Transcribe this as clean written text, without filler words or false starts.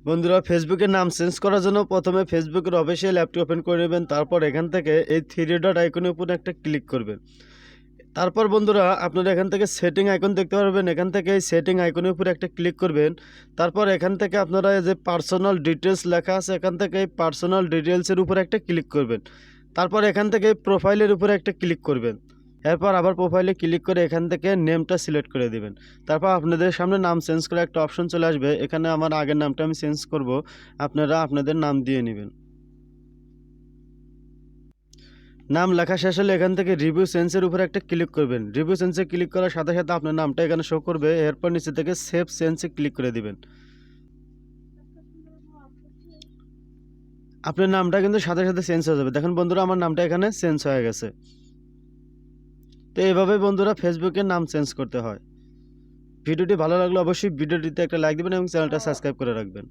বন্ধুরা, ফেসবুকের নাম চেঞ্জ করার জন্য প্রথমে ফেসবুকের অফিসিয়াল অ্যাপটি ওপেন করে নেবেন। তারপর এখান থেকে এই থ্রি ডট আইকনের উপর একটা ক্লিক করবেন। তারপর বন্ধুরা, আপনারা এখান থেকে সেটিং আইকন দেখতে পারবেন। এখান থেকে এই সেটিং আইকনের উপর একটা ক্লিক করবেন। তারপর এখান থেকে আপনারা যে পার্সোনাল ডিটেলস লেখা আছে, এখান থেকে এই পার্সোনাল ডিটেলসের উপর একটা ক্লিক করবেন। তারপর এখান থেকে প্রোফাইলের উপরে একটা ক্লিক করবেন। এরপর আবার প্রোফাইলে ক্লিক করে এখান থেকে নেমটা সিলেক্ট করে দিবেন। তারপর আপনাদের সামনে নাম চেঞ্জ করে একটা অপশন চলে আসবে। এখানে আমার আগের নামটা আমি চেঞ্জ করব, আপনারা আপনাদের নাম দিয়ে নেবেন। নাম লেখা শেষ হলে এখান থেকে রিভিউ চেঞ্জের উপরে একটা ক্লিক করবেন। রিভিউ চেঞ্জে ক্লিক করার সাথে সাথে আপনার নামটা এখানে শো করবে। এরপর নিচে থেকে সেভ চেঞ্জে ক্লিক করে দিবেন। আপনার নামটা কিন্তু সাথে সাথে চেঞ্জ হয়ে যাবে। দেখেন বন্ধুরা, আমার নামটা এখানে চেঞ্জ হয়ে গেছে। তো এইভাবে বন্ধুরা ফেসবুকের নাম চেঞ্জ করতে হয়। ভিডিওটি ভালো লাগলে অবশ্যই ভিডিওটিতে একটা লাইক দিবেন এবং চ্যানেলটা সাবস্ক্রাইব করে রাখবেন।